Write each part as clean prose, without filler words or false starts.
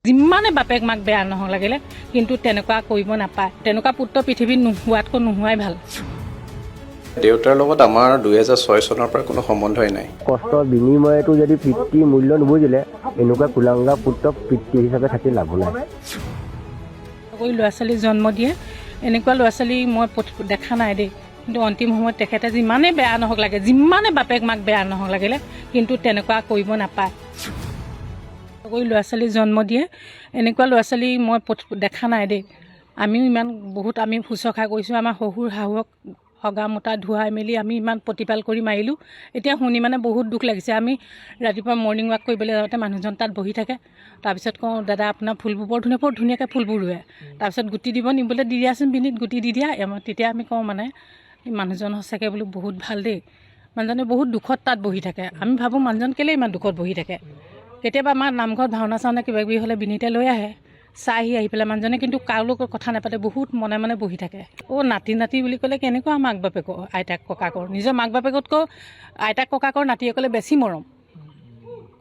যিমানে বাপেক মাক বেয়া নহওক লাগিলে কিন্তু তেনেকুৱা কৰিব নাপায়। তেনেকুৱা পুত্ৰ পৃথিৱীত নোহোৱাতকৈ নোহোৱাই ভাল। দেউতাৰ লগত আমাৰ 2006 চনৰ পৰা কোনো সম্বন্ধই নাই। কষ্টৰ বিনিময়তো যদি পিতৃ মূল্য নুবুজিলে এনেকুৱা কুলাংগা পুত্ৰক পিতৃ হিচাপে থাকি লাভ নাই। ল'ৰা ছোৱালী জন্ম দিয়ে, এনেকুৱা ল'ৰা ছোৱালী মই দেখা নাই দেই। কিন্তু অন্তিম সময়ত তেখেতে যিমানে বেয়া নহওক লাগে, যিমানে বাপেক মাক বেয়া নহওক লাগিলে কিন্তু তেনেকুৱা কৰিব নাপায়। ল'ৰা ছোৱালী জন্ম দিয়ে, এনেকুৱা ল'ৰা ছোৱালী মই দেখা নাই দেই। আমিও ইমান বহুত আমি শুশ্ৰূষা কৰিছোঁ। আমাৰ শহুৰ শাহুক হগা মোতা ধুৱাই মেলি আমি ইমান প্ৰতিপাল কৰি মাৰিলোঁ। এতিয়া শুনি মানে বহুত দুখ লাগিছে। আমি ৰাতিপুৱা মৰ্ণিং ৱাক কৰিবলৈ যাওঁতে মানুহজন তাত বহি থাকে। তাৰপিছত কওঁ, দাদা আপোনাৰ ফুলবোৰ বৰ ধুনীয়াকৈ ফুলবোৰ ৰুৱে। তাৰপিছত গুটি দিব নিবলৈ দি দিয়াচোন, বিনিত গুটি দি দিয়া। তেতিয়া আমি কওঁ মানে মানুহজন সঁচাকৈ বোলো বহুত ভাল দেই। মানুহজনে বহুত দুখত তাত বহি থাকে। আমি ভাবোঁ মানুহজন কেলৈ ইমান দুখত বহি থাকে। কেতিয়াবা আমাৰ নামঘৰত ভাওনা চাওনা কিবা কিবি হ'লে বিনিতে লৈ আহে, চাই আহি পেলাই মানুহজনে কিন্তু কাৰো লগত কথা নাপাতে, বহুত মনে মনে বহি থাকে। নাতি নাতি বুলি ক'লে কেনেকুৱা মাক বাপেকৰ, আইতাক ককাকৰ, নিজৰ মাক বাপেকতকৈ আইতাক ককাকৰ নাতিসকলে বেছি মৰম,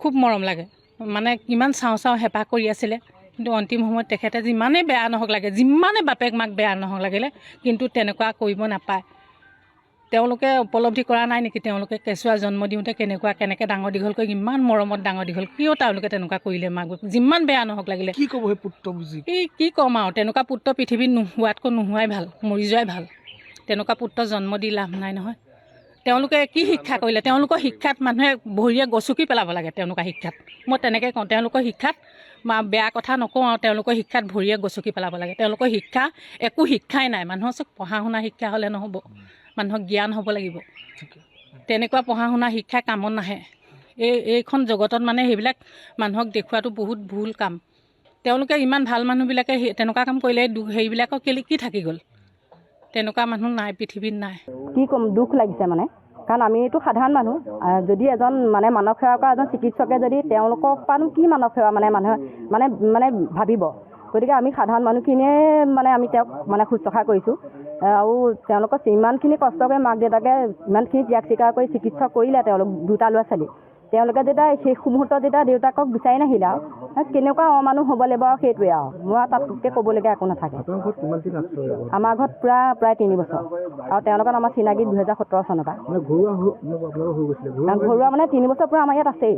খুব মৰম লাগে। মানে কিমান চাওঁ হেঁপাহ কৰি আছিলে। কিন্তু অন্তিম সময়ত তেখেতে যিমানে বেয়া নহওক লাগে, যিমানে বাপেক মাক বেয়া নহওক লাগিলে কিন্তু তেনেকুৱা কৰিব নাপায়। তেওঁলোকে উপলব্ধি কৰা নাই নেকি? তেওঁলোকে কেঁচুৱা জন্ম দিওঁতে কেনেকৈ ডাঙৰ দীঘল কৰি ইমান মৰমত ডাঙৰ দীঘল, কিয় তেওঁলোকে তেনেকুৱা কৰিলে? মাক বাপেক যিমান বেয়া নহওক লাগিলে কি ক'ব সেই পুত্ৰ বুজি? কি ক'ম আৰু, তেনেকুৱা পুত্ৰ পৃথিৱীত নোহোৱাতকৈ নোহোৱাই ভাল, মৰি যোৱাই ভাল। তেনেকুৱা পুত্ৰ জন্ম দি লাভ নাই নহয়। তেওঁলোকে কি শিক্ষা কৰিলে? তেওঁলোকৰ শিক্ষাত মানুহে ভৰিয়ে গচকি পেলাব লাগে। তেওঁলোকৰ শিক্ষাত মই তেনেকৈ কওঁ, তেওঁলোকৰ শিক্ষাত বেয়া কথা নকওঁ আৰু তেওঁলোকৰ শিক্ষাত ভৰিয়ে গচকি পেলাব লাগে। তেওঁলোকৰ শিক্ষা একো শিক্ষাই নাই। মানুহৰ চব পঢ়া শুনা শিক্ষা হ'লে নহ'ব, মানুহক জ্ঞান হ'ব লাগিব। তেনেকুৱা পঢ়া শুনা শিক্ষা কামত নাহে। এইখন জগতত মানে সেইবিলাক মানুহক দেখুৱাটো বহুত ভুল কাম। তেওঁলোকে ইমান ভাল মানুহবিলাকে তেনেকুৱা কাম কৰিলে সেইবিলাকৰ কেলে কি থাকি গ'ল? তেনেকুৱা মানুহ নাই, পৃথিৱীত নাই। কি ক'ম, দুখ লাগিছে মানে। কাৰণ আমিতো সাধাৰণ মানুহ। যদি এজন মানে মানৱ সেৱা কৰা এজন চিকিৎসকে যদি তেওঁলোকৰ পৰানো কি মানৱ সেৱা মানুহে মানে ভাবিব। গতিকে আমি সাধাৰণ মানুহখিনিয়ে মানে আমি তেওঁক মানে শুশ্ৰূষা কৰিছোঁ। আৰু তেওঁলোকক ইমানখিনি কষ্ট কৰি মাক দেউতাকে ইমানখিনি ত্যাগ স্বীকাৰ কৰি চিকিৎসা কৰিলে তেওঁলোক দুটা ল'ৰা ছোৱালী। তেওঁলোকে যেতিয়া শেষ মুহূৰ্তত যেতিয়া দেউতাকক বিচাৰি নাহিলে আৰু কেনেকুৱা অমানুহ হ'ব লাগিব আৰু সেইটোৱে আৰু মই তাতকৈ ক'বলগীয়া একো নাথাকে। আমাৰ ঘৰত প্ৰায় 3 বছৰ। আৰু তেওঁলোকৰ আমাৰ চিনাকি 2017 চনৰ পৰা। ঘৰুৱা মানে 3 বছৰ পৰা আমাৰ ইয়াত আছেই।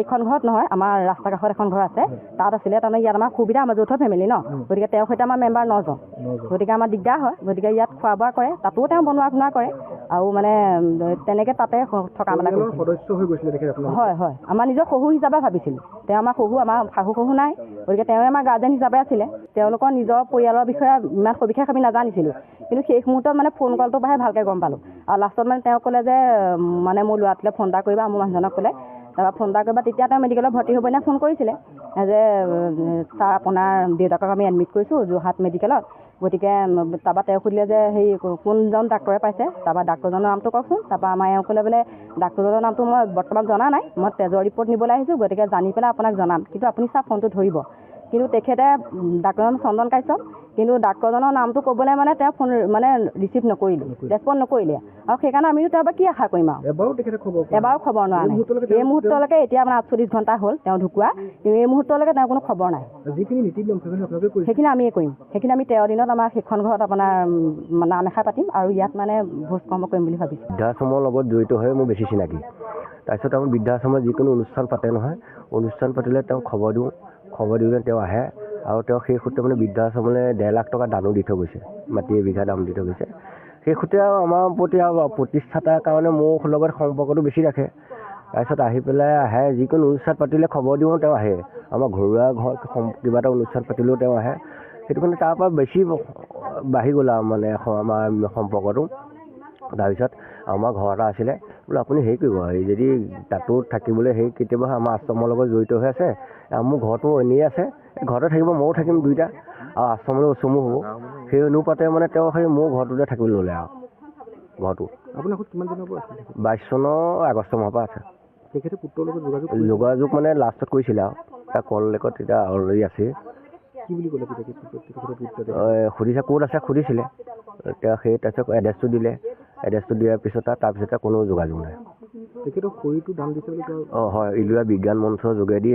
এইখন ঘৰত নহয়, আমাৰ ৰাস্তা কাষত এখন ঘৰ আছে, তাত আছিলে। তাৰমানে ইয়াত আমাৰ সুবিধা, আমাৰ যৌথ ফেমিলি ন। গতিকে তেওঁৰ সৈতে আমাৰ মেম্বাৰ 9 জন। গতিকে আমাৰ দিগদাৰ হয়। গতিকে ইয়াত খোৱা বোৱা কৰে, তাতো তেওঁ বনোৱা শুনা কৰে। আৰু মানে তেনেকৈ তাতে থকা মেলা সদস্য হৈ গৈছিলে। হয় হয়, আমাৰ নিজৰ শহু হিচাপে ভাবিছিলোঁ। তেওঁ আমাৰ শহু, আমাৰ শাহু শহু নাই। গতিকে তেওঁৱে আমাৰ গাৰ্জেন হিচাপে আছিলে। তেওঁলোকৰ নিজৰ পৰিয়ালৰ বিষয়ে ইমান সবিশেষ আমি নাজানিছিলোঁ। কিন্তু শেষ মুহূৰ্তত মানে ফোন কলটোৰ পৰাহে ভালকৈ গম পালোঁ। আৰু লাষ্টত মানে তেওঁ ক'লে যে মানে মোৰ ল'ৰাটোলৈ ফোন এটা কৰিবা, মোৰ মানুহজনক ক'লে। তাৰপৰা ফোন এটা কৰিবা, তেতিয়া তেওঁ মেডিকেলত ভৰ্তি হ'ব নে ফোন কৰিছিলে যে ছাৰ আপোনাৰ দেউতাকক আমি এডমিট কৰিছোঁ যোৰহাট মেডিকেলত। গতিকে তাৰপৰা তেওঁ সুধিলে যে সেই কোনজন ডাক্তৰে পাইছে, তাৰপৰা ডাক্তৰজনৰ নামটো কওকচোন। তাৰপৰা আমাৰ এওঁ ক'লে বোলে ডাক্তৰজনৰ নামটো মই বৰ্তমান জনা নাই, মই তেজৰ ৰিপৰ্ট নিবলৈ আহিছোঁ, গতিকে জানি পেলাই আপোনাক জনাম, কিন্তু আপুনি ছাৰ ফোনটো ধৰিব। কিন্তু তেখেতে ডাক্তৰজন চন্দন কাশ্যপ, কিন্তু ডাক্তৰজনৰ নামটো ক'বলৈ মানে তেওঁ ফোন মানে ৰিচিভ নকৰিলে, ৰেচপণ্ড নকৰিলে। আৰু সেইকাৰণে আমিও তাৰ পৰা কি আশা কৰিম আৰু। এবাৰো খবৰ নোৱাৰা নাই এই মুহূৰ্তলৈকে। এতিয়া মানে 48 ঘণ্টা হ'ল তেওঁ ঢুকুৱা, কিন্তু এই মুহূৰ্তলৈকে তেওঁৰ কোনো খবৰ নাই। সেইখিনি আমিয়ে কৰিম। সেইখিনি আমি 13 দিনত আমাৰ সেইখন ঘৰত আপোনাৰ নাম এষাৰ পাতিম আৰু ইয়াত মানে ভোজ কৰ্ম কৰিম বুলি ভাবিছোঁ। বৃদ্ধাশ্ৰমৰ লগত জড়িত হৈ মোৰ বেছি চিনাকি। তাৰপিছত আমাৰ বৃদ্ধাশ্ৰমত যিকোনো অনুষ্ঠান পাতে নহয়, অনুষ্ঠান পাতিলে তেওঁ খবৰ দিওঁ। খবৰ দিলে তেওঁ আহে। আৰু তেওঁ সেই সূত্ৰে মানে বৃদ্ধাশ্ৰমলৈ 1.5 লাখ টকা দানো দি থৈ গৈছে, মাটি এবিঘা দাম দি থৈ গৈছে। সেই সূত্ৰে আৰু আমাৰ প্ৰতি আৰু প্ৰতিষ্ঠাতাৰ কাৰণে মোৰ লগত সম্পৰ্কটো বেছি ৰাখে। তাৰপিছত আহি পেলাই আহে, যিকোনো অনুষ্ঠান পাতিলে খবৰ দিওঁ, তেওঁ আহে। আমাৰ ঘৰুৱা কিবা এটা অনুষ্ঠান পাতিলেও তেওঁ আহে। সেইটো কাৰণে তাৰ পৰা বেছি বাঢ়ি গ'ল আৰু মানে আমাৰ সম্পৰ্কটো। তাৰপিছত আমাৰ ঘৰ এটা আছিলে, বোলে আপুনি হেৰি কৰিব, এই যদি তাতো থাকিবলৈ কেতিয়াবা আমাৰ আশ্ৰমৰ লগত জড়িত হৈ আছে, মোৰ ঘৰটো এনেই আছে, ঘৰতে থাকিব, ময়ো থাকিম দুইটা, আৰু আশ্ৰমলৈ ওচমো হ'ব। সেই অনুপাতে মানে তেওঁ সেই মোৰ ঘৰটোতে থাকিবলৈ ল'লে আৰু ঘৰটো। আপোনাৰ ঘৰত কিমান দিনৰ পৰা আছে? 22 চনৰ আগষ্ট মাহৰ পৰা আছে। তেখেতে পুত্ৰৰ লগত যোগাযোগ মানে লাষ্টত কৰিছিলে আৰু তাৰ কল লেকত এতিয়া অলৰেডি আছে। কি বুলি ক'লে সুধিছে ক'ত আছে সুধিছিলে, এতিয়া সেই তাৰপিছত এড্ৰেছটো দিলে। এড্ৰেছটো দিয়াৰ পিছত তাৰপিছতে কোনো যোগাযোগ নাই। তেখেতক শৰীৰটো দান দিছে বুলি কোৱা অঁ হয়, ইলোৱা বিজ্ঞান মঞ্চৰ যোগেদি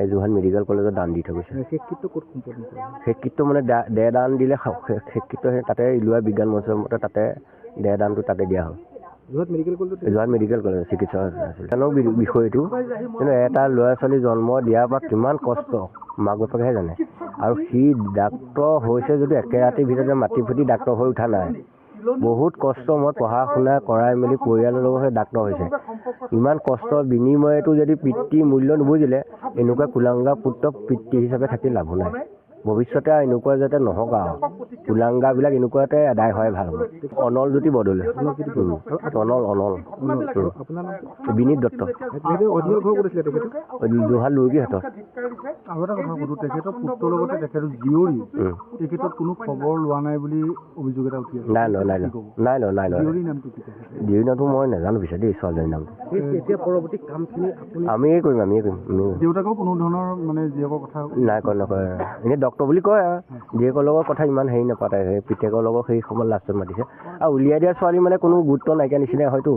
যোৰহাট মেডিকেল কলেজত দান দি থৈ গৈছে। শেষকৃত্য ক'ত সম্পন্ন কৰে? শেষকৃত্য মানে দেহ দান দিলে শেষকৃত্য তাতে ইলোৱা বিজ্ঞান মঞ্চৰ মতে তাতে দেহ দানটো তাতে দিয়া হ'ল। যোৰহাট মেডিকেল কলেজত যোৰহাট মেডিকেল কলেজ চিকিৎসা আছিল। তেওঁলোক বিষয়টো কিন্তু এটা ল'ৰা ছোৱালী জন্ম দিয়াৰ পৰা কিমান কষ্ট মাক বাপেকেহে জানে। আৰু সি ডাক্তৰ হৈছে যদিও একে ৰাতিৰ ভিতৰতে মাতি ফুটি ডাক্তৰ হৈ উঠা নাই। বহুত কষ্ট মই পঢ়া শুনা কৰাই মেলি পৰিয়ালৰ লগত ডাক্তৰ হৈছে। ইমান কষ্টৰ বিনিময়তো যদি পিতৃ মূল্য নুবুজিলে এনেকুৱা কুলাংগা পুত্ৰ পিতৃ হিচাপে থাকি লাভো নাই। ভৱিষ্যতে আৰু এনেকুৱা যাতে নহওক আৰু কুলাংগাবিলাক এনেকুৱাতে আদায় হয় ভাল হ'ব। অনল জ্যোতি বৰদলৈ। অনল আপোনাৰ বিনীত দত্ত অৰিজিনেল ঘৰ ক'ত আছিলে তেখেতৰ? যোৰহাট লুৰগীহাটত। আৰু এটা কথা সুধো, তেখেতৰ পুত্ৰৰ লগতে তেখেতৰ জীয়ৰী তেখেতৰ কোনো খবৰ লোৱা নাই বুলি অভিযোগ এটা উঠি আছে। নাই লয়। জীয়ৰীৰ নামটো কি তেখেতৰ? জীয়ৰী নামটো মই নাজানো পিছে দেই, ছোৱালীজনীৰ নামটো। এতিয়া পৰৱৰ্তী কামখিনি আমিয়ে কৰিম। দেউতাকেও কোনো ধৰণৰ মানে জীয়েকৰ কথা নাই নকয়। এনেই ডক্তৰ বুলি কয় আৰু জীয়েকৰ লগৰ কথা ইমান হেৰি নাপাতে। সেই পিতেকৰ লগত সেই সময়ত লাষ্টত মাতিছে আৰু উলিয়াই দিয়া ছোৱালী মানে কোনো গুৰুত্ব নাইকিয়া নিচিনাই হয়তো।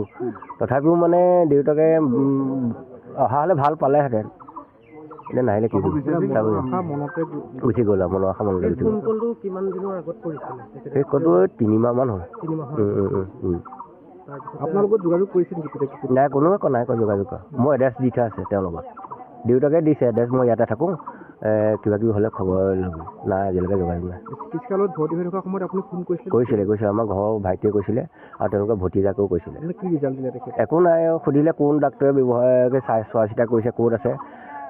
তথাপিও মানে দেউতাকে অহা হ'লে ভাল পালেহেঁতেন। এতিয়া নাহিলে কি কৰিব, মনতে গুচি গ'ল আৰু মনৰ আশা মনলৈ গুচি গ'ল। কলটো কিমান দিনৰ আগত কৰিছিলে? সেই কলটো 3 মাহ মান হ'ল। আপোনাৰ লগত যোগাযোগ কৰিছে নেকি? নাই, কোনোৱে নাই যোগাযোগ কৰা। মই এড্ৰেছ দি থোৱা আছে তেওঁৰ লগত। দেউতাকে দিছে এড্ৰেছ, মই ইয়াতে থাকোঁ, কিবা কিবি হ'লে খবৰ ল'ব। নাই, আজিলৈকে যোগাযোগ নাই। চিকিৎসালয়ত ভৰ্তি হৈ থকাৰ সময়ত আপুনি ফোন কৰিছিলে? কৈছিলে আমাৰ ঘৰৰ ভাইটিয়ে কৈছিলে আৰু তেওঁলোকৰ ভতিজাকেও কৈছিলে। কি ৰিজাল্ট দিলে তেখেতে? একো নাই, সুধিলে কোন ডাক্তৰে ব্যৱহাৰকে চোৱা চিতা কৰিছে, ক'ত আছে।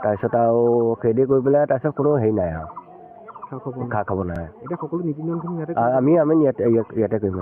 তাৰপিছত আৰু সেইদে কৰি পেলাই তাৰপিছত কোনো হেৰি নাই আৰু খা খবৰ নাই। এতিয়া সকলো নীতি নিয়মখিনি আমি ইয়াতে কৰিম।